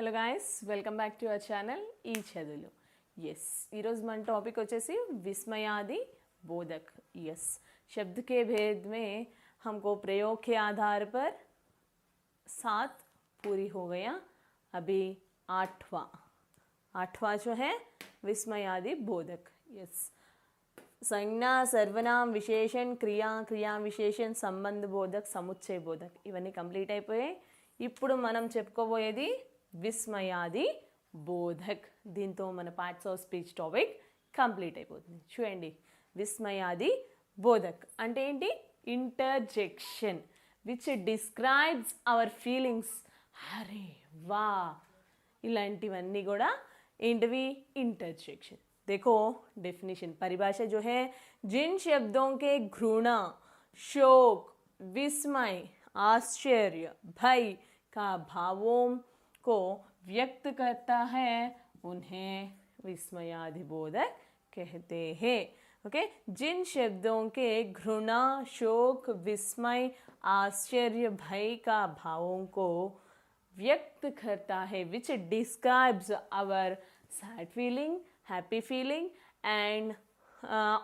Hello guys, welcome back to our channel ई చదువులు. Yes, ఈరోజు మన टॉपिक వచ్చేసి विस्मयादि बोधक. यस, शब्द के भेद में हमको प्रयोग के आधार पर 7 पूरी हो गया. अभी आठवां जो है विस्मयादि बोधक. यस, संज्ञा सर्वनाम विशेषण क्रिया क्रिया विशेषण संबंध बोधक समुच्चय बोधक ఇవన్నీ కంప్లీట్ అయిపోయాయి. ఇప్పుడు మనం చెప్పుకోబోయేది విస్మయాది బోధక్. దీంతో మన parts of speech topic complete అయిపోతుంది. చూడండి, విస్మయాది బోధక్ అంటే ఏంటి? Interjection which describes our feelings. అరే వా, ఇలాంటివన్నీ కూడా ఏంటివి? इंटरजेक्शन. देखो डेफिनेशन, परिभाषा जो है, जिन शब्दों के घृणा, शोक, विस्मय, आश्चर्य, भय का भावों को व्यक्त करता है उन्हें विस्मयादिबोधक कहते हैं. ओके, जिन शब्दों के घृणा, शोक, विस्मय, आश्चर्य, भय का भावों को व्यक्त करता है, which describes our sad feeling, happy feeling, and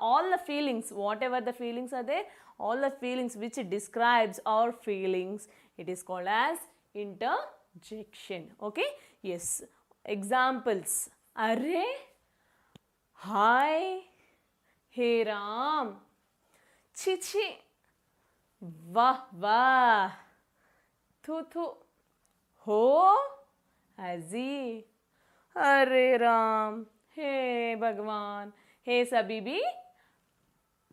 all the feelings, whatever the feelings are there, all the feelings which describes our feelings, it is called as interjection. Okay, yes, examples. Arre, hi, hey Ram, chi chi, wah wah, thu thu, हो अजी, अरे राम, हे भगवान, हे सभी भी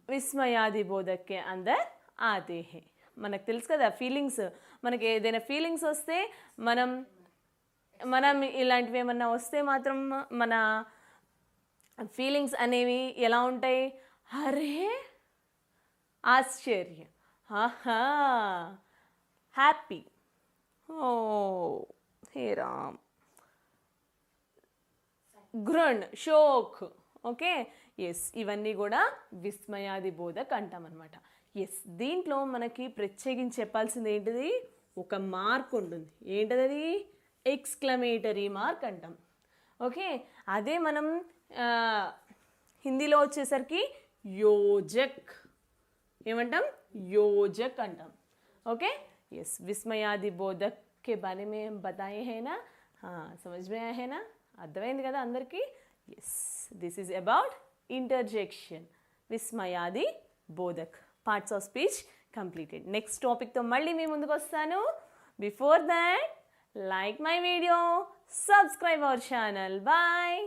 విస్మయాది బోధక్ के अंदर आते हैं. మనకు తెలుసు కదా ఫీలింగ్స్. మనకి ఏదైనా ఫీలింగ్స్ వస్తే మనం ఇలాంటివి ఏమన్నా వస్తే మాత్రం మన ఫీలింగ్స్ అనేవి ఎలా ఉంటాయి? అరే, ఆశ్చర్య, ఆహా, హ్యాపీ, ఓ हे राम, घृण, शोक. ఓకే, ఎస్, ఇవన్నీ కూడా విస్మయాది బోధక్ అంటాం అనమాట. ఎస్, దీంట్లో మనకి ప్రత్యేకించి చెప్పాల్సింది ఏంటిది? ఒక మార్క్ ఉంటుంది. ఏంటది? ఎక్స్క్లమేటరీ మార్క్ అంటాం. ఓకే, అదే మనం హిందీలో వచ్చేసరికి యోజక్ ఏమంటాం? యోజక్ అంటాం. ఓకే, यस, विस्मयादि बोधक के बारे में बताए हैं ना. हाँ, समझ में आया है ना? అర్థమైంది కదా అందరికీ? Yes, this is about interjection, విస్మయాది బోధక్. Parts of speech completed. Next టాపిక్తో మళ్ళీ మీ ముందుకు వస్తాను. Before that, like my video, subscribe our channel. Bye.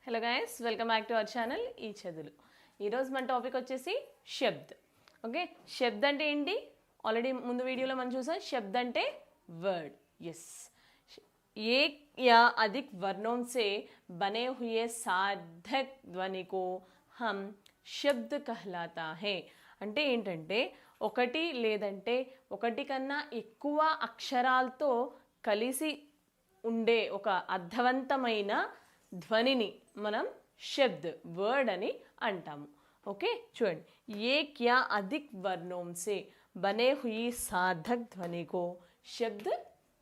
Hello guys, welcome back to our channel ఈ చదువులు. ఈరోజు మన టాపిక్ వచ్చేసి శబ్ద్. ఓకే, శబ్ద్ అంటే ఏంటి? ఆల్రెడీ ముందు వీడియోలో మనం చూసాం. శబ్ద్ అంటే वर्ड. यस, एक या अधिक वर्णों से बने हुए सार्थक ध्वनि को हम శబ్ద్ कहलाता है. అంటే ఏంటంటే ఒకటి లేదంటే ఒకటి కన్నా ఎక్కువ అక్షరాలతో కలిసి ఉండే ఒక అర్థవంతమైన ధ్వనిని మనం శబ్ద్, వర్డ్ అని అంటాము. ఓకే, చూడండి, ఏక్ యా అధిక్ వర్ణోం సే బనే హుయి సాధక్ ధ్వని కో శబ్ద్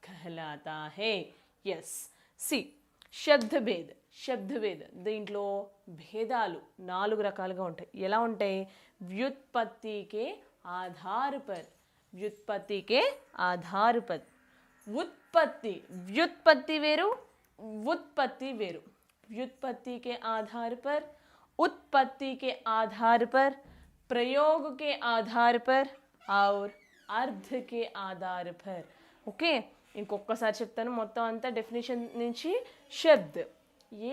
कहलाता है. Yes, C, శబ్దభేద్. శబ్దభేద్ దీంట్లో భేదాలు 4 రకాలుగా ఉంటాయి. ఎలా ఉంటాయి? వ్యుత్పత్తికే ఆధార్ పర్, వ్యుత్పత్తికే ఆధార్ పర్. उत्पत्ति, व्युत्पत्ति వేరు, उत्पत्ति వేరు. व्युत्पत्ति के आधार पर, उत्पत्ति के आधार पर, प्रयोग के आधार पर और अर्थ के आधार पर. ఓకే, ఇంకొకసారి చెప్తాను మొత్తం అంతా డెఫినేషన్ నుంచి. శబ్ద్,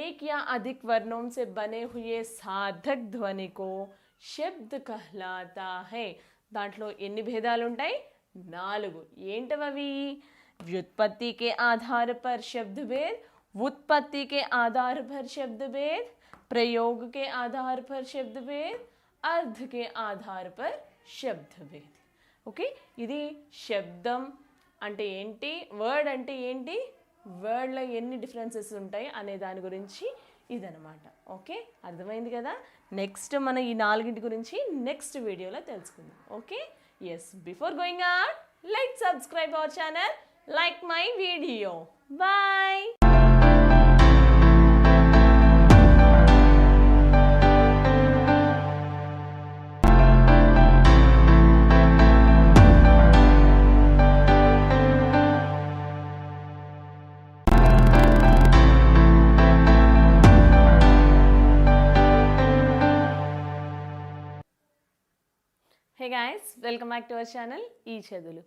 एक या अधिक वर्णों से बने हुए साधक ध्वनि को శబ్ద్ कहलाता है. దాంట్లో ఎన్ని భేదాలు ఉంటాయి? 4. ఏంటవి? व्युत्पत्ति के आधार पर शब्द भेद, उत्पत्ति के आधार पर शब्द भेद, प्रयोग के आधार पर शब्द भेद, अर्थ के आधार पर शब्द भेद. ఓకే, ఇది శబ్దం అంటే ఏంటి, వర్డ్ అంటే ఏంటి, వర్డ్లో ఎన్ని డిఫరెన్సెస్ ఉంటాయి అనే దాని గురించి ఇదనమాట. ఓకే, అర్థమైంది కదా. నెక్స్ట్ మనం ఈ 4 గురించి నెక్స్ట్ వీడియోలో తెలుసుకుందాం. Okay, yes, before going on, like, subscribe our channel, like my video. Bye. Hey guys, welcome back to our channel ఈ చదువులు.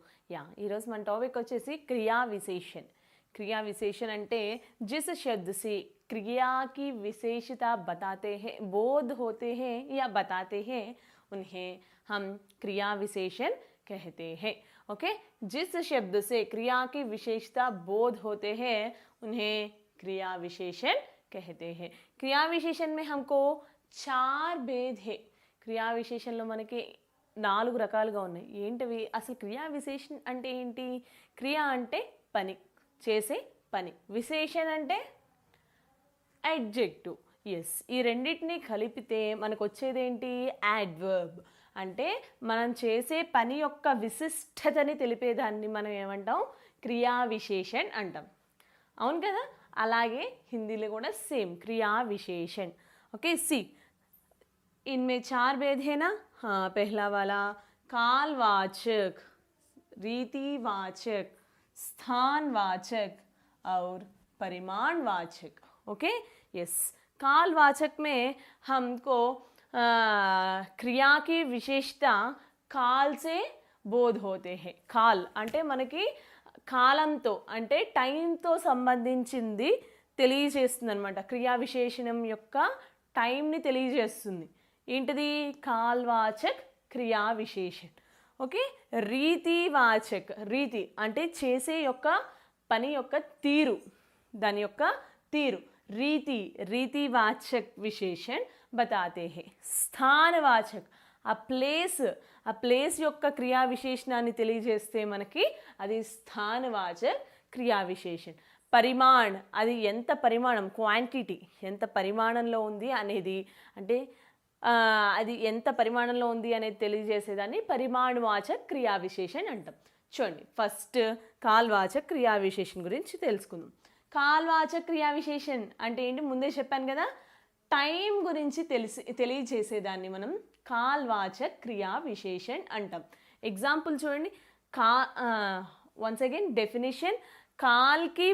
ఈరోజు మన టాపిక్ వచ్చేసి క్రియా విశేషణ. क्रिया विशेषण अंटे जिस शब्द से क्रिया की विशेषता बताते हैं, बोध होते हैं या बताते हैं, उन्हें हम क्रिया विशेषण कहते हैं. ओके, जिस शब्द से क्रिया की विशेषता बोध होते हैं, उन्हें क्रिया विशेषण कहते हैं. क्रिया विशेषण में हमको 4 भेद है. क्रिया విశేషణలో మనకి 4 రకాలుగా ఉన్నాయి. ఏంటివి అసలు? క్రియా విశేషణ అంటే ఏంటి? క్రియ అంటే పని, చేసే పని. విశేషణ అంటే అడ్జెక్టివ్. ఎస్, ఈ రెండింటిని కలిపితే మనకు వచ్చేది ఏంటి? యాడ్వర్బ్. అంటే మనం చేసే పని యొక్క విశిష్టతని తెలిపేదాన్ని మనం ఏమంటాం? క్రియా విశేషణ అంటాం. అవును కదా. అలాగే హిందీలో కూడా సేమ్ క్రియా విశేషణ. ఓకే, సి इनमें 4 भेद है ना. हाँ, पहला वाला कालवाचक, रीतिवाचक, स्थानवाचक और परिमाणवाचक. Okay, yes. कालवाचक में हमको क्रिया की विशेषता काल से बोध होते हैं. काल అంటే మనకి కాలంతో అంటే టైంతో సంబంధించింది తెలియజేస్తుంది అనమాట. క్రియా విశేషణం యొక్క టైంని తెలియజేస్తుంది. ఏంటిది? కాల్వాచక్ క్రియా విశేషణ. ఓకే, రీతివాచక్, రీతి అంటే చేసే యొక్క పని యొక్క తీరు, దాని యొక్క తీరు. రీతి, రీతివాచక్ విశేషణ బతాతే హే. స్థానవాచక్, ఆ ప్లేస్ యొక్క క్రియా విశేషణాన్ని తెలియజేస్తే మనకి అది స్థానవాచక్ క్రియా విశేషణ. పరిమాణ్, అది ఎంత పరిమాణం, క్వాంటిటీ ఎంత పరిమాణంలో ఉంది అనేది, అంటే అది ఎంత పరిమాణంలో ఉంది అనేది తెలియజేసేదాన్ని పరిమాణవాచక్ క్రియా విశేషణ అంటాం. చూడండి, ఫస్ట్ కాల్వాచక్ క్రియా విశేషణ గురించి తెలుసుకుందాం. కాల్వాచక్ క్రియా విశేషణ అంటే ఏంటి? ముందే చెప్పాను కదా, టైం గురించి తెలియజేసేదాన్ని మనం కాల్వాచక్ క్రియా విశేషణ అంటాం. ఎగ్జాంపుల్ చూడండి. వన్స్ అగైన్ डेफिनेशन, काल की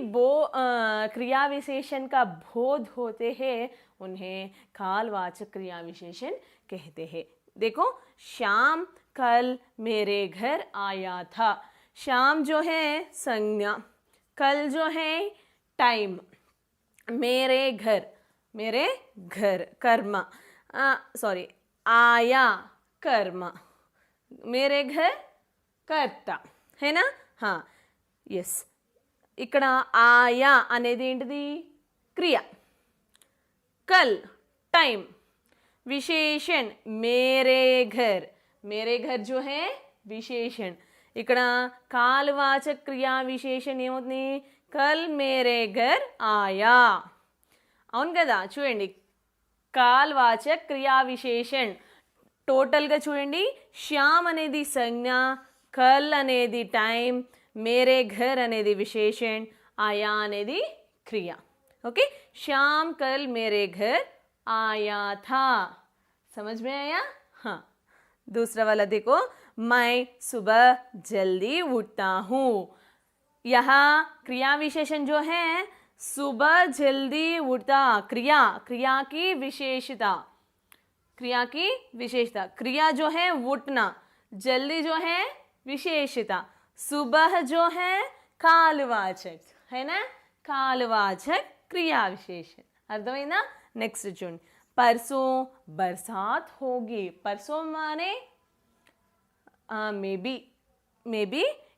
क्रिया विशेषण का बोध होते हैं, उन्हें कालवाचक क्रिया विशेषण कहते हैं. देखो, श्याम कल मेरे घर आया था. श्याम जो है संज्ञा, कल जो है टाइम, मेरे घर कर्म, सॉरी आया कर्म, मेरे घर कर्ता है ना. हाँ, यस. ఇక్కడ ఆయా అనేది ఏంటిది? క్రియ. కల్ టైం. విశేషణ మేరే ఘర్, మేరే ఘర్ జో హే విశేషణ. ఇక్కడ కాల్వాచక్ క్రియా విశేషణ ఏమవుతుంది? కల్ మేరే ఘర్ ఆయా. అవును కదా. చూడండి, కాల్వాచక్ క్రియా విశేషణ టోటల్గా చూడండి. శ్యామ్ అనేది సంజ్ఞ, కల్ అనేది టైం, मेरे घर అనేది विशेषण, आया అనేది क्रिया. ओके, श्याम कल मेरे घर आया था. समझ में आया? हाँ. दूसरा वाला देखो, मैं सुबह जल्दी उठता हूँ. यहाँ क्रिया विशेषण जो है सुबह जल्दी उठता, क्रिया की विशेषता, क्रिया की विशेषता. क्रिया जो है उठना, जल्दी जो है विशेषता, सुबह जो है कालवाचक है ना. कालवाचक क्रिया विशेषण. अर्थమైందా? నెక్స్ట్ చూడండి. परसों बरसात होगी. परसों माने maybe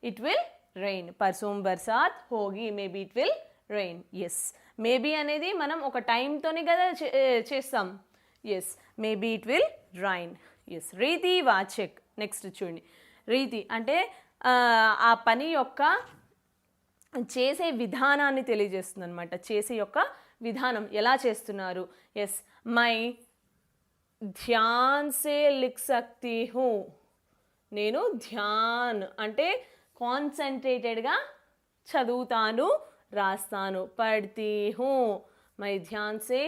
it will rain. परसों बरसात होगी, maybe it will rain. Yes, maybe అనేది మనం ఒక టైంతోనే కదా చేస్తాం. Yes, maybe it will rain. Yes రీతివాచక్. నెక్స్ట్ చూడండి, రీతి అంటే ఆ పని యొక్క చేసే విధానాన్ని తెలియజేస్తుంది అనమాట. చేసే యొక్క విధానం ఎలా చేస్తున్నారు. ఎస్ మై ధ్యాన్ సే లిఖ్ సక్తి హూ, నేను ధ్యాన్ అంటే కాన్సన్ట్రేటెడ్గా చదువుతాను, రాస్తాను. పढ़ती हूँ, मैं ध्यान से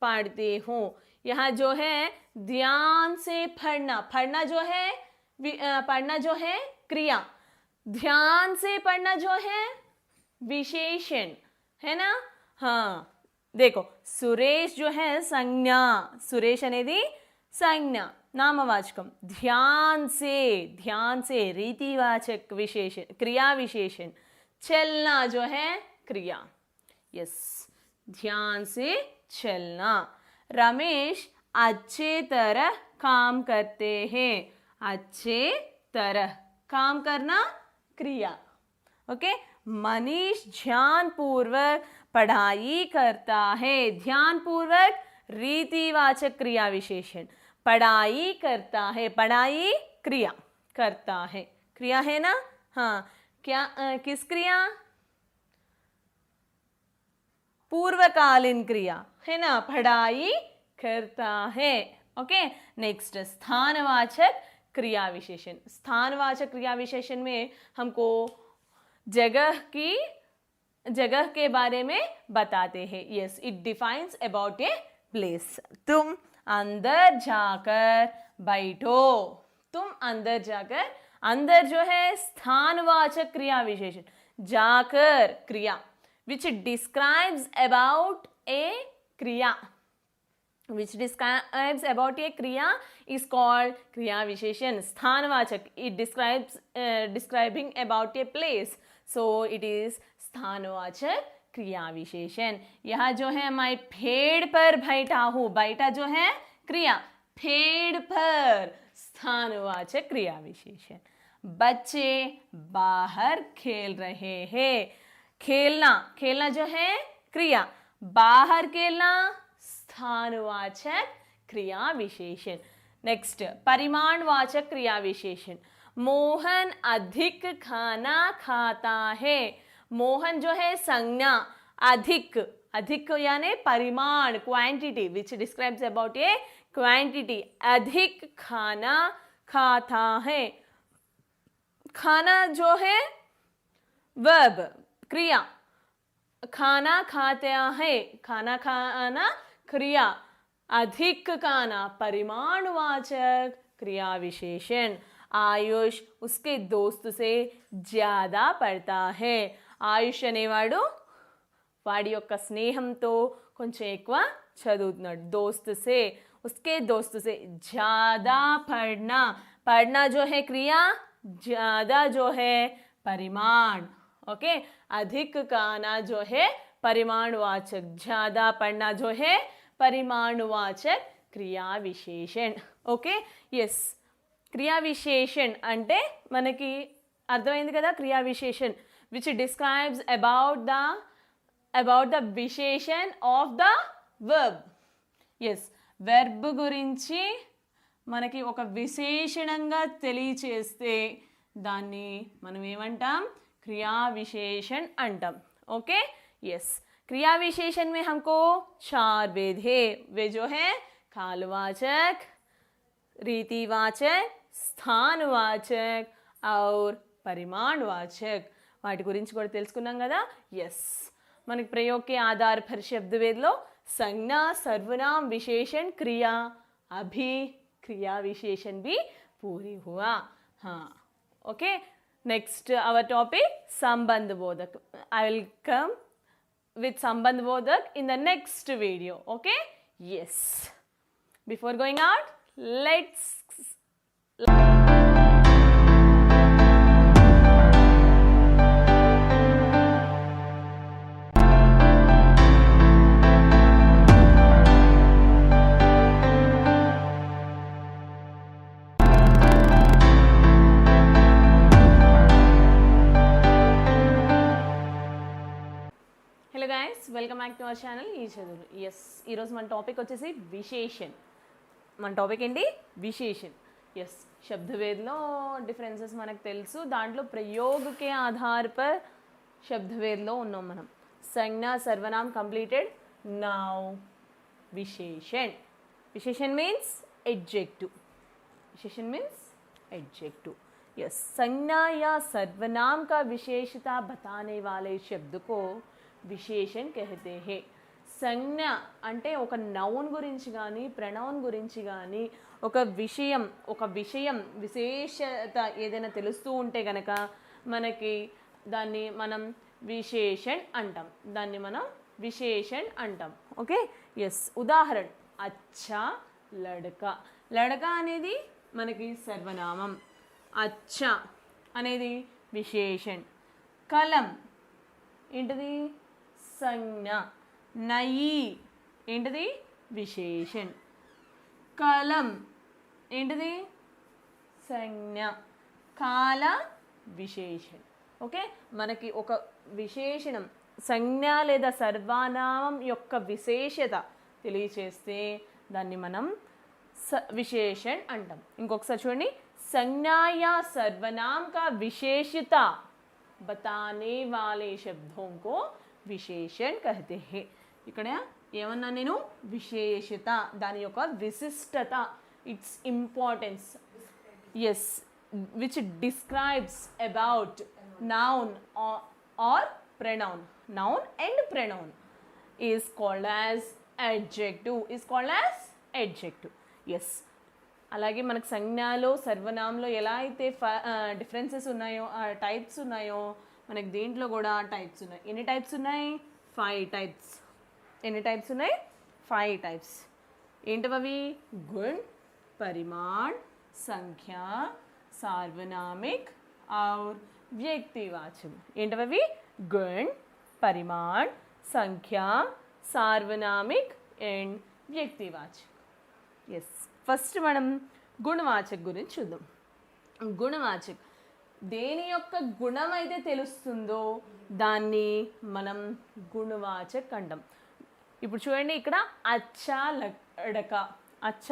पढ़ती हूँ. यहाँ जो है ध्यान से पढ़ना, पढ़ना जो है पढ़ना जो है क्रिया, ध्यान से पढ़ना जो है विशेषण है ना. हाँ देखो सुरेश जो है संज्ञा, सुरेश అనేది संज्ञ नामवाचकम. ध्यान से रीतिवाचक विशेषण क्रिया विशेषण. चलना जो है क्रिया. यस ध्यान से चलना. रमेश अच्छे तरह काम करते हैं, अच्छे तरह काम करना क्रिया. ओके मनीष ध्यान पूर्वक पढ़ाई करता है, ध्यान पूर्वक रीतिवाचक क्रिया विशेषण. पढ़ाई करता है, पढ़ाई क्रिया, करता है क्रिया है ना. हाँ क्या किस क्रिया, पूर्वकालीन क्रिया है ना, पढ़ाई करता है. ओके नेक्स्ट स्थानवाचक क्रिया विशेषण. स्थानवाचक क्रिया विशेषण में हमको जगह के बारे में बताते हैं. Yes it defines about a place. तुम अंदर जाकर बैठो, तुम अंदर जाकर, अंदर जो है स्थानवाचक क्रिया विशेषण. जाकर क्रिया which describes about a kriya, which describes about a kriya is called kriya visheshan. sthanvachak it describes describing about a place, so it is sthanvachak क्रिया विशेषण. यहाँ जो है मैं पेड़ पर बैठा हूँ, बैठा जो है क्रिया, पेड़ पर स्थानवाचक क्रिया विशेषण. बच्चे बाहर खेल रहे हैं, खेलना, खेलना जो है क्रिया, बाहर खेलना स्थानवाचक क्रिया विशेषण. नेक्स्ट परिमाणवाचक क्रिया विशेषण. मोहन अधिक खाना खाता है, मोहन जो है संज्ञा, अधिक, अधिक यानी परिमाण quantity, which describes about A quantity. अधिक खाना खाता है, खाना जो है वर्ब क्रिया, खाना खाते हैं, खाना खाना क्रिया, अधिक खाना परिमाणवाचक क्रिया विशेषण. आयुष उसके दोस्त से ज्यादा पढ़ता है, ఆయుష్ అనేవాడు వాడి యొక్క స్నేహంతో కొంచెం ఎక్కువ చదువుతున్నాడు. दोस्त से, उसके दोस्त से. ज़्यादा पढ़ना, पढ़ना जो है क्रिया, ज़्यादा जो है परिमाण. ओके अधिक खाना जो है परिमाणवाचक, ज़्यादा पढ़ना जो है परिमाणवाचक क्रिया विशेषण. ఓకే ఎస్ క్రియా విశేషణ్ అంటే మనకి అర్థమైంది కదా. క్రియా విశేషణ్ which describes about the విశేషణ్ of the verb. Yes verb గురించి మనకి ఒక విశేషణంగా తెలియచేస్తే దాన్ని మనం ఏమంటాం, क्रिया विशेषण अंटम. ओके यस क्रिया विशेषण में हमको 4 भेद है. वे जो है कालवाचक, रीतिवाचक, स्थानवाचक और परिमाणवाचक. వాటి గురించి కూడా తెలుసుకున్నాం కదా. ఎస్ మనకి प्रयोग के आधार पर शब्द वेद लो संज्ञा, सर्वनाम, विशेषण, क्रिया, अभी क्रिया विशेषण भी पूरी हुआ. हाँ okay next our topic sambandh bodhak. I will come with sambandh bodhak in the next video. Okay yes before going out let's welcome back to our channel ఈ చదువులు. ఎస్ ఈరోజు మన టాపిక్ వచ్చేసి విశేషణ్. మన టాపిక్ ఏంటి विशेषण यस शब्दभेद लो differences మనకు తెలుసు దాంట్లో प्रयोग के आधार पर शब्दभेद లో ఉన్నాం మనం संज्ञा सर्वनाम कंप्लीटेड नाउ विशेषण विशेषण मींस एडजेक्टिव विशेषण मींस एडजेक्टिव यस संज्ञा या सर्वनाम का विशेषता बताने वाले शब्द को विशेषण कहते हैं సంజ్ఞ అంటే ఒక నౌన్ గురించి కానీ ప్రనౌన్ గురించి కానీ ఒక విషయం విశేషత ఏదైనా తెలుస్తూ ఉంటే గనక మనకి దాన్ని మనం విశేషణ్ అంటాం ఓకే ఎస్ ఉదాహరణ అచ్చా లడకా లడకా అనేది మనకి సర్వనామం అచ్చా అనేది విశేషణ్ కలం ఏంటిది సంజ్ఞ నయి ఏంటిది విశేషణ్ కలం ఏంటిది సంజ్ఞ కాల విశేషణ్ ఓకే మనకి ఒక విశేషణం సంజ్ఞ లేదా సర్వనామం యొక్క విశేషత తెలియచేస్తే దాన్ని మనం విశేషణ్ అంటాం ఇంకొకసారి చూడండి संज्ञा या सर्वनाम का विशेषता बताने वाले शब्दों को विशेषण कहते हैं ఇక్కడ ఏమన్నా నేను విశేషత దాని యొక్క విశిష్టత its importance yes which describes about noun or pronoun noun and pronoun is called as adjective yes అలాగే మనకు సంజ్ఞలో సర్వనామంలో ఎలా అయితే డిఫరెన్సెస్ ఉన్నాయో టైప్స్ ఉన్నాయో మనకి దీంట్లో కూడా టైప్స్ ఉన్నాయి ఎన్ని టైప్స్ ఉన్నాయి 5 టైప్స్ ఎన్ని టైప్స్ ఉన్నాయి 5 టైప్స్ ఏంటవి గుణ परिमाण संख्या सार्वनामिक और व्यक्तिवाचक ఏంటవి गुण परिमाण संख्या सार्वनामिक and व्यक्तिवाचक ఎస్ ఫస్ట్ మనం గుణవాచక్ గురించి చూద్దాం గుణవాచక్ దేని యొక్క గుణం అయితే తెలుస్తుందో దాన్ని మనం గుణవాచక్ అంటాం ఇప్పుడు చూడండి ఇక్కడ అచ్చా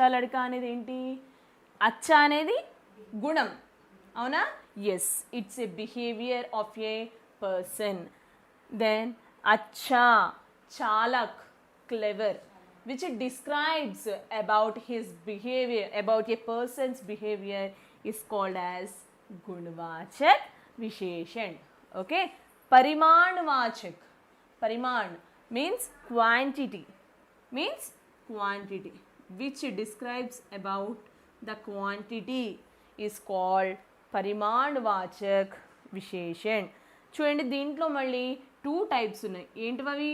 లడక అనేది ఏంటి అచ్చా అనేది గుణం అవునా yes it's a behaviour of a person then అచ్చా చాలక్ clever which describes about his behavior about a person's behavior is called as gunvachak visheshan okay parimanvachak pariman means quantity which describes about the quantity is called parimanvachak visheshan చూడండి దీంట్లో మళ్ళీ 2 types ఉన్నాయి ఏంటివి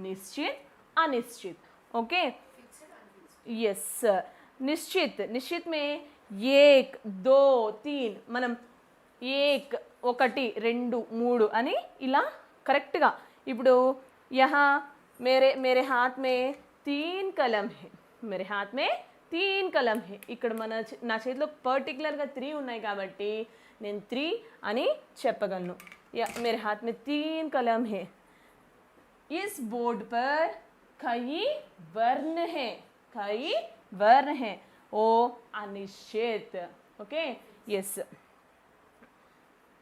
నిశ్చిత్ అనిశ్చిత్ okay yes निश्चित में 1 2 3 మనం 1 1 2 3 అని ఇలా కరెక్ట్గా ఇప్పుడు यहाँ मेरे हाथ में 3 कलम है मेरे हाथ में 3 कलम है ఇక్కడ నా చేతిలో పర్టికులర్గా 3 ఉన్నాయి కాబట్టి నేను 3 అని చెప్పగలను मेरे हाथ में 3 कलम है इस बोर्ड पर कई वर्ण हैं ओ अनिश्चित ओके यस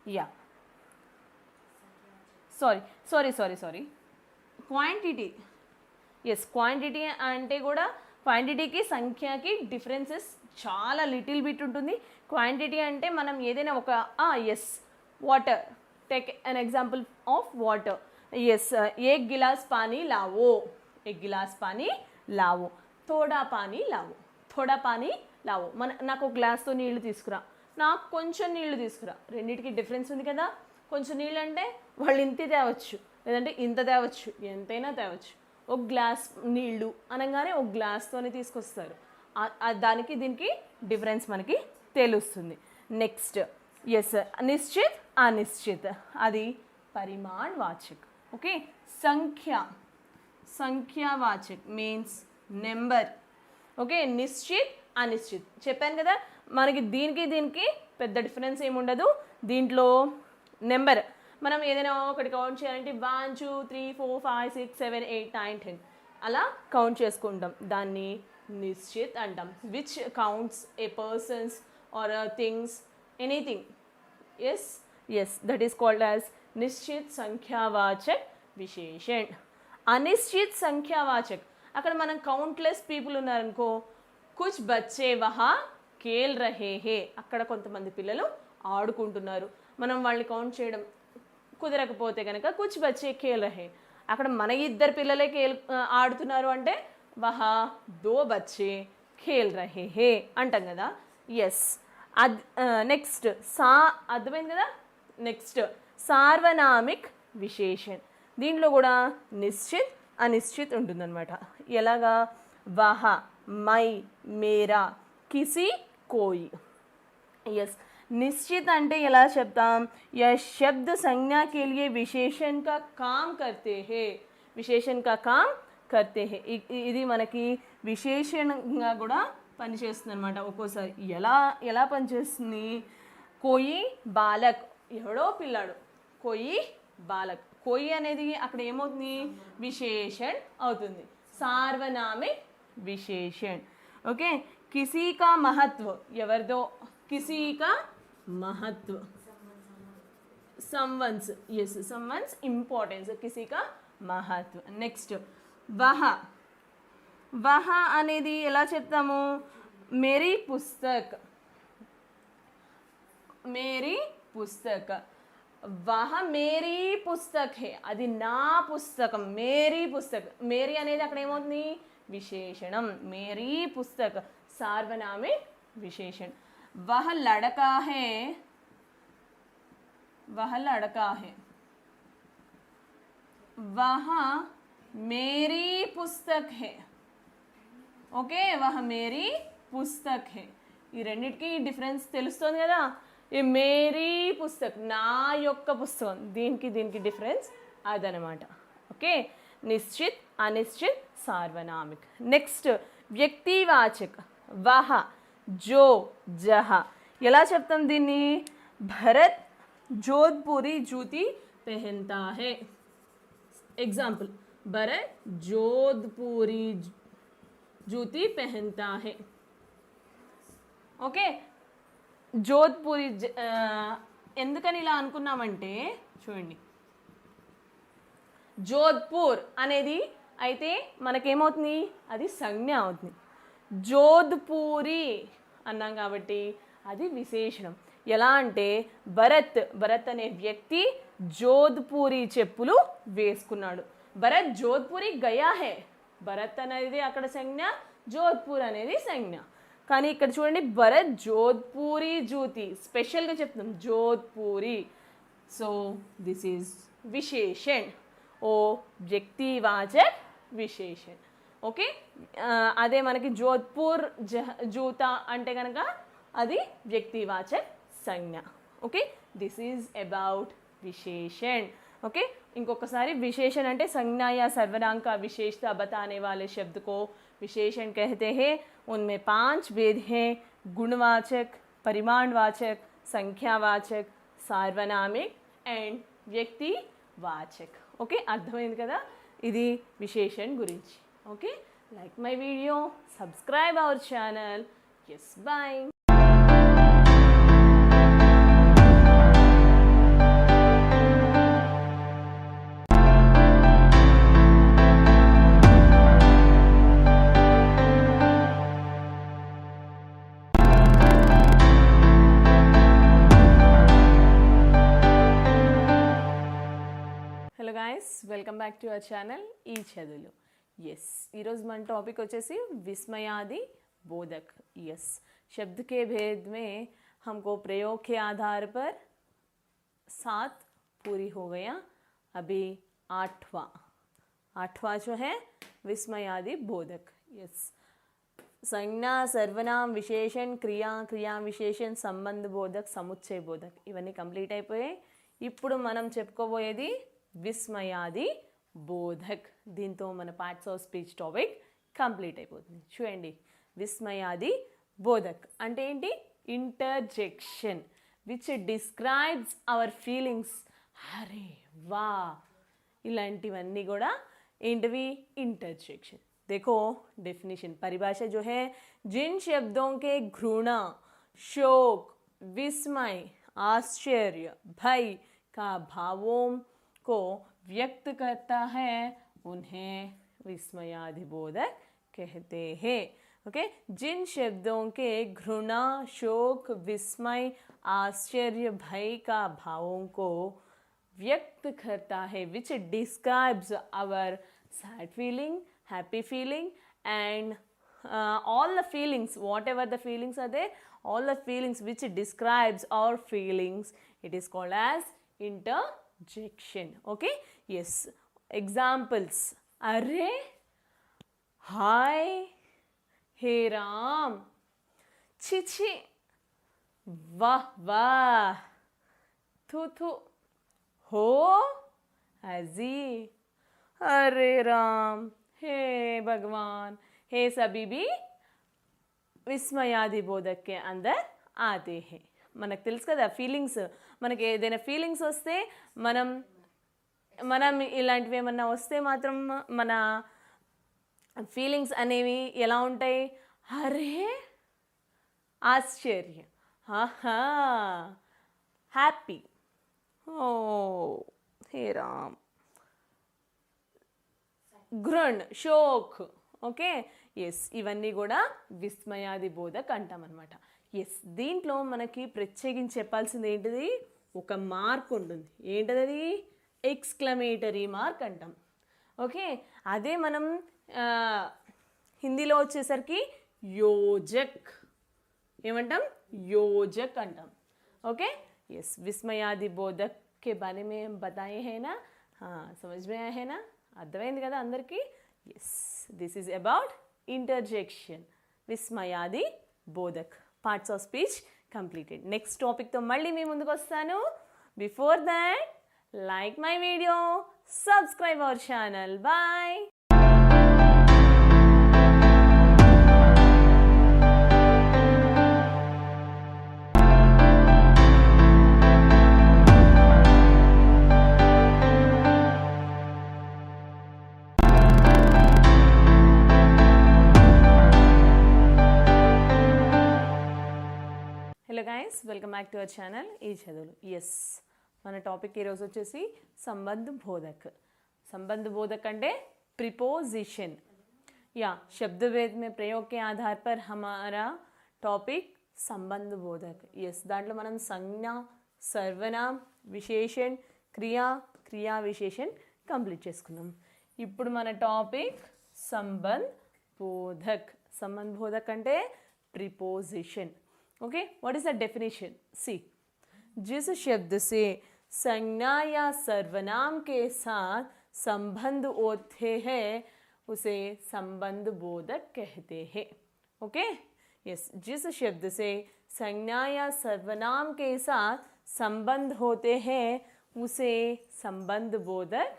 या सॉरी क्वांटिटी यस क्वांटिटी అంటే కూడా క్వాంటిటీకి సంఖ్యకి డిఫరెన్సెస్ చాలా లిటిల్ బిట్ ఉంటుంది క్వాంటిటీ అంటే మనం ఏదైనా ఒక yes water take an example of water yes 1 गिलास पानी लाओ 1 गिलास पानी लाओ थोड़ा पानी लाओ మన నాకు ఒక గ్లాస్తో నీళ్లు తీసుకురా నాకు కొంచెం నీళ్లు తీసుకురా రెండింటికి డిఫరెన్స్ ఉంది కదా కొంచెం నీళ్ళు అంటే వాళ్ళు ఇంత తేవచ్చు లేదంటే ఇంత తేవచ్చు ఎంతైనా తేవచ్చు ఒక గ్లాస్ నీళ్లు అనగానే ఒక గ్లాస్తోనే తీసుకొస్తారు దానికి దీనికి డిఫరెన్స్ మనకి తెలుస్తుంది నెక్స్ట్ ఎస్ నిశ్చిత్ అనిశ్చిత్ అది పరిమాణవాచక్ ఓకే సంఖ్యావాచక్ మీన్స్ నెంబర్ ఓకే నిశ్చిత్ అనిశ్చిత్ చెప్పాను కదా మనకి దీనికి పెద్ద డిఫరెన్స్ ఏముండదు దీంట్లో నెంబర్ మనం ఏదైనా ఒకటి కౌంట్ చేయాలంటే 1 2 3 4 5 6 7 8 9 10 అలా కౌంట్ చేసుకుంటాం దాన్ని నిశ్చిత్ అంటాం. Which counts a persons or things anything. yes that is called as निश्चित संख्यावाचक विशेषण. अनिश्चित संख्यावाचक అక్కడ మనం కౌంట్లెస్ పీపుల్ ఉన్నారనుకో, కుచ్ బచ్చే వహా ఖేల్ రహే హే, అక్కడ కొంతమంది పిల్లలు ఆడుకుంటున్నారు, మనం వాళ్ళని కౌంట్ చేయడం కుదరకపోతే కనుక కుచ్ బచ్చే ఖేల్ రహే, అక్కడ మన ఇద్దరు పిల్లలే ఆడుతున్నారు అంటే వహా దో బచ్చే ఖేల్ రహే హే అంటాం కదా. ఎస్ నెక్స్ట్ అర్థమైంది కదా. నెక్స్ట్ సార్వనామిక్ విశేషణ్. దీంట్లో కూడా నిశ్చిత్ అనిశ్చిత్ ఉంటుందన్నమాట. ఎలాగా వహ మై మేరా కిసి కోయి. यस निश्चित అంటే ఎలా చెప్తాం, यह शब्द संज्ञा के लिए विशेषण का काम करते हैं, विशेषण का काम करते हैं. ఇది మనకి విశేషణంగా కూడా పనిచేస్తుంది అనమాట. ఒక్కోసారి ఎలా పనిచేస్తుంది, కోయి బాలక్ ఎవడో పిల్లాడు, కోయి బాలక్, కోయి అనేది అక్కడ ఏమవుతుంది విశేషణ్ అవుతుంది, సార్వనామిక్ విశేషణ్. ఓకే किसी का महत्व ఎవరిదో, किसी का महत्व someone's, yes someone's importance, किसी का महत्व. నెక్స్ట్ వహ అనేది ఎలా చెప్తాము, Mary Pustak, Mary Pustak, వహ Mary Pustak హే, అది నా పుస్తకం, మేరీ పుస్తక్, మేరీ అనేది అక్కడ ఏమవుతుంది విశేషణం, మేరీ పుస్తక్ सार्वनामिक विशेषण. वह लड़का है, वह लड़का है, वह मेरी पुस्तक है. ఓకే वह मेरी पुस्तक है. ఈ రెండిటికి డిఫరెన్స్ తెలుస్తుంది కదా. ఈ మేరీ పుస్తక్ నా యొక్క పుస్తకం, దీనికి డిఫరెన్స్ అదనమాట. ఓకే నిశ్చిత్ అనిశ్చిత్ సార్వనామిక్. నెక్స్ట్ వ్యక్తివాచక్ వహ జో జహ. ఎలా చెప్తాం దీన్ని, భరత్ జోధ్పూరి జూతి పెహన్తా హే. ఎగ్జాంపుల్ భరత్ జోధ్పూరి జూతి పెహన్తా హే. ఓకే జోధ్పూరి ఎందుకని ఇలా అనుకున్నామంటే చూడండి, జోధ్పూర్ అనేది అయితే మనకేమవుతుంది అది సంజ్ఞ అవుతుంది, జోధ్పూరి అన్నాం కాబట్టి అది విశేషణం. ఎలా అంటే భరత్ అనే వ్యక్తి జోధ్పూరి చెప్పులు వేసుకున్నాడు, భరత్ జోధ్పూరి గయా హే, భరత్ అనేది అక్కడ సంజ్ఞ, జోధ్పూర్ అనేది సంజ్ఞ. కానీ ఇక్కడ చూడండి భరత్ జోధ్పూరి జూతి స్పెషల్గా చెప్తున్నాం జోధ్పూరి. సో దిస్ ఈజ్ విశేషణ్ ఓ వ్యక్తివాచక్ విశేషణ్. ఓకే అదే మనకి జోధ్పూర్ జూతా అంటే కనుక అది వ్యక్తివాచక్ సంజ్ఞ. ఓకే దిస్ ఈజ్ అబౌట్ विशेषण. ओके इंकोकसारी विशेषण अंटे संज्ञा या सर्वनाम का विशेषता बताने वाले शब्द को विशेषण कहते हैं. उनमें 5 भेद हैं, गुणवाचक, परिमाणवाचक, संख्यावाचक, सार्वनामिक एंड व्यक्तिवाचक. ओके अर्थమైంది కదా ఇది విశేషణ గురించి. Okay like my video, subscribe our channel. yes bye. Hello guys, welcome back to our channel ఈ చదువులు. यस ఈరోజు మన టాపిక్ వచ్చేసి विस्मयादि बोधक. यस शब्द के भेद में हमको प्रयोग के आधार पर 7 पूरी हो गया. अभी 8वां जो है विस्मयादि बोधक. यस संज्ञा, सर्वनाम, विशेषण, क्रिया, क्रिया विशेषण, संबंध बोधक, समुच्चय बोधक ఇవన్నీ కంప్లీట్ అయిపోయాయి. ఇప్పుడు మనం చెప్పుకోబోయేది విస్మయాది బోధక్. దీంతో మన parts of speech topic complete అయిపోతుంది. చూడండి, విస్మయాది బోధక్ అంటే ఏంటి? Interjection which describes our feelings. అరే వా, ఇలాంటివన్నీ కూడా ఏంటివి? ఇంటర్జెక్షన్. देखो डेफिनेशन परिभाषा जो है, जिन शब्दों के घृणा, शोक, विस्मय, आश्चर्य, भय का भावों को व्यक्त करता है उन्हें विस्मयादिबोधक कहते हैं। ओके, जिन शब्दों के घृणा, शोक, विस्मय, आश्चर्य, भय का भावों को व्यक्त करता है, which describes our sad feeling, happy feeling and all the feelings, whatever the feelings are there, all the feelings which describes our feelings, it is called as interjection. Okay, yes, examples, arre, hi, हे राम, छी छी, वाह वाह, थू थू, हो हजी, अरे राम, हे भगवान, हे सभी भी విస్మయాది బోధక్ के अंदर आते हैं. మనకు తెలుసు కదా ఫీలింగ్స్, మనకి ఏదైనా ఫీలింగ్స్ వస్తే మనం ఇలాంటివి ఏమన్నా వస్తే మాత్రం మన ఫీలింగ్స్ అనేవి ఎలా ఉంటాయి? అరే ఆశ్చర్య, ఆహా, హ్యాపీ, ఓ హే రామ్, घृण, शोक. ఓకే, ఎస్, ఇవన్నీ కూడా విస్మయాది బోధక్ అంటాం అనమాట. ఎస్, దీంట్లో మనకి ప్రత్యేకించి చెప్పాల్సింది ఏంటిది? ఒక మార్క్ ఉంటుంది. ఏంటది? ఎక్స్క్లమేటరీ మార్క్ అంటాం. ఓకే, అదే మనం హిందీలో వచ్చేసరికి యోజక్ ఏమంటాం? యోజక్ అంటాం. ఓకే, ఎస్, విస్మయాది బోధక్ के बारे में बताए हैं ना? हाँ, समझ में आया है ना? అర్థమైంది కదా అందరికీ? Yes, this is about interjection, విస్మయాది బోధక్. Parts of speech completed. Next టాపిక్తో మళ్ళీ మీ ముందుకు వస్తాను. Before that, like my video, subscribe our channel. Bye. Hello guys, welcome back to our channel ఈ చదువులు. ఎస్, మన టాపిక్ ఈరోజు వచ్చేసి సంబంధ బోధక్. संबंध बोधक अंटे प्रीपोजिशन या शब्द भेद में प्रयोग के आधार पर हमारा टॉपिक संबंध बोधक. यस, दांట్లో మనం సంజ్ఞ, సర్వనామ, విశేషణ, క్రియ, క్రియా విశేషణ కంప్లీట్ చేసుకున్నాం. ఇప్పుడు మన టాపిక్ సంబంధ బోధక్. సంబంధ బోధక్ అంటే preposition. Okay, what is the definition? See, जिस शब्द से संज्ञा या सर्वनाम के साथ संबंध होते हैं उसे संबंध बोधक कहते हैं. ओके, यस, जिस शब्द से संज्ञा या सर्वनाम के साथ संबंध होते हैं उसे संबंध बोधक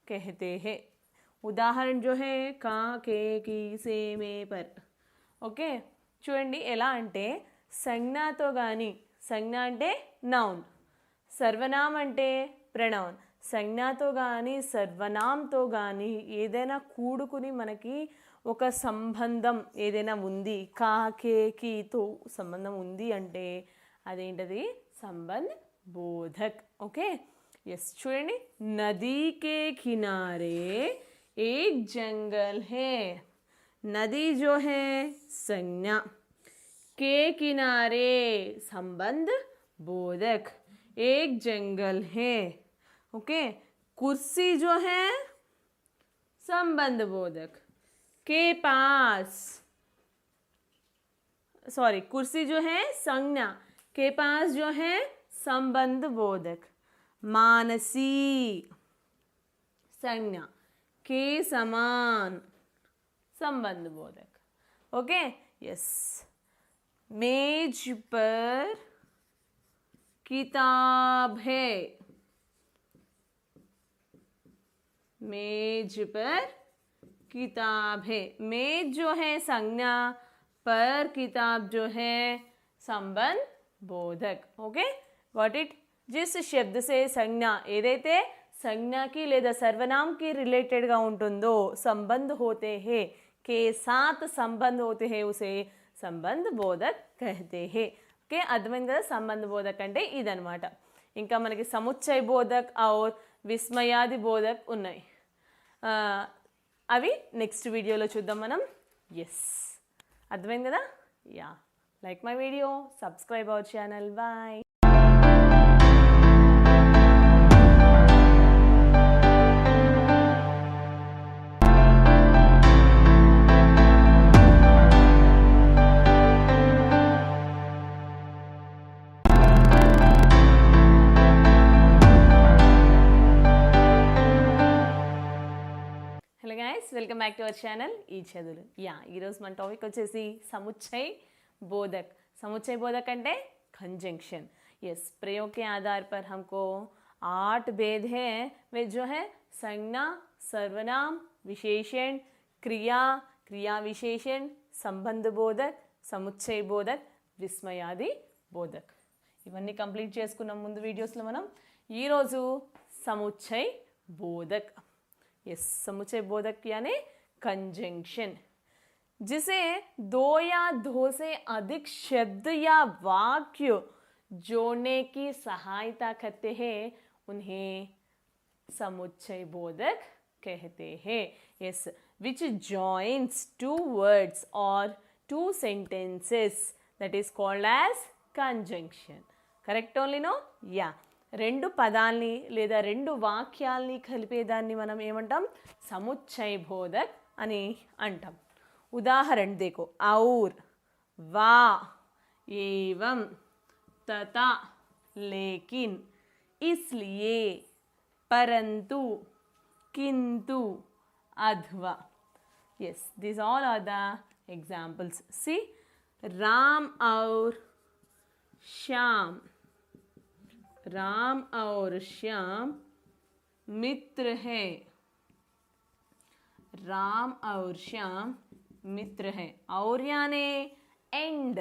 कहते हैं. उदाहरण जो है का, के, की, से, में, पर. ओके, చూడండి ఎలా అంటే సంజ్ఞతో కానీ, సంజ్ఞ అంటే నౌన్, సర్వనామ్ అంటే ప్రనౌన్. సంజ్ఞతో కానీ సర్వనాంతో కానీ ఏదైనా కూడుకుని మనకి ఒక సంబంధం ఏదైనా ఉంది, కా, కే, కీతో సంబంధం ఉంది అంటే అదేంటది? సంబంధ్ బోధక్. ఓకే, ఎస్, చూడండి, నదీ కే కినారే ఏక్ జంగల్ హే. नदी जो है संज्ञा, के किनारे संबंध बोधक, एक जंगल है. ओके, कुर्सी जो है संबंध बोधक, के पास, सॉरी, कुर्सी जो है संज्ञा, के पास जो है संबंध बोधक. मानसी संज्ञा, के समान संबंध बोधक. ओके, यस, मेज पर किताब है. मेज पर किताब है. मेज जो है संज्ञा, पर किताब जो है संबंध बोधक. Okay, got it? जिस शब्द से संज्ञा ఏదైతే సంజ్ఞకి లేదా సర్వనామకి రిలేటెడ్గా ఉంటుందో సంబంధ్ హోతే హే, के साथ संबंध होते हैं उसे సంబంధ బోధక్ कहते हैं. ఓకే, అర్థమైంది కదా. సంబంధ బోధక్ అంటే ఇదనమాట. ఇంకా మనకి సముచ్చయ బోధక్ ఔర్ విస్మయాది బోధక్ ఉన్నాయి. అవి నెక్స్ట్ వీడియోలో చూద్దాం మనం. ఎస్, అర్థమైంది కదా. Yeah, like my video, subscribe our channel. Bye. Hello guys, welcome back to our channel ఈ చదువులు. యా, ఈరోజు మన టాపిక్ వచ్చేసి समुच्चय बोधक. समुच्चय बोधक అంటే कंजंक्शन. यस, प्रयोग के आधार पर हमको 8 भेद हैं. वे जो है संज्ञा, सर्वनाम, विशेषण, क्रिया, क्रिया विशेषण, संबंध बोधक, समुच्चय बोधक, విస్మయాది బోధక్. ఇవన్నీ కంప్లీట్ చేసుకున్నాం ముందు వీడియోస్లో మనం. ఈరోజు समुच्चय बोधक. यस, समुच्चय बोधक यानी कंजंक्शन, जिसे दो या दो से अधिक शब्द या वाक्य जोड़ने की सहायता करते हैं, उन्हें समुच्चय बोधक कहते हैं. Yes, which joins two words or two sentences, that is called as conjunction. Correct only, no? Yeah. రెండు పదాల్ని లేదా రెండు వాక్యాల్ని కలిపేదాన్ని మనం ఏమంటాం? సముచ్చయ బోధక్ అని అంటాం. ఉదాహరణ देखो, और, वा, एवं, तथा, लेकिन, इसलिए, परंतु, किंतु, अथवा. yes, these all are the examples. see, Ram और श्याम, राम और श्याम मित्र है. राम और श्याम मित्र है. और यानी एंड.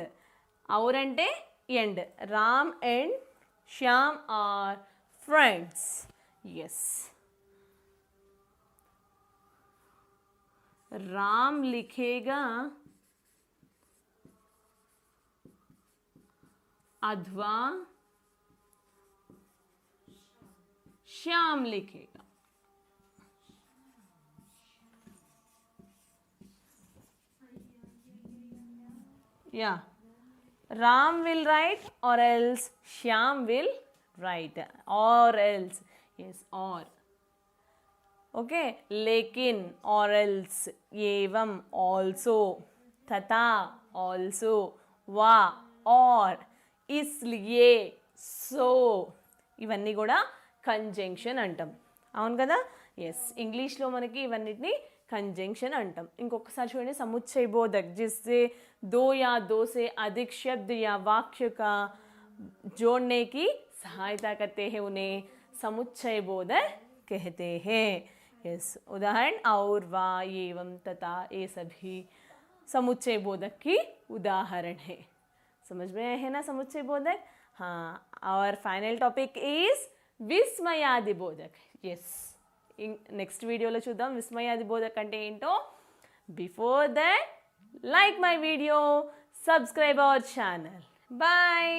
और అంటే and. Ram and Shyam are friends. Yes, Ram लिखेगा अथवा श्याम लिखेगा. या, Ram will write or else Shyam will write. or else. yes, or. okay, लेकिन or else, एवं also, तथा also, वा or, इसलिए so. ఇవన్నీ కూడా కంజంక్షన్ అంటాం. అవును కదా. ఎస్, ఇంగ్లీష్లో మనకి ఇవన్నిటిని कंजंक्शन अंटम. इंकोकसारी चूडंడి, समुच्चय बोधक जिससे दो या दो से अधिक शब्द या वाक्य का जोड़ने की सहायता करते हैं, उन्हें समुच्चय बोधक कहते हैं. यस, उदाहरण और, वा, एवं, तथा, ये सभी समुच्चय बोधक की उदाहरण है. समझ में आए हैं ना समुच्चय बोधक. हाँ, और फाइनल टॉपिक इज విస్మయాది బోధక్. ఎస్, నెక్స్ట్ వీడియోలో చూద్దాం విస్మయాది బోధక్ అంటే ఏంటో. Before that, like my video, subscribe our channel. Bye.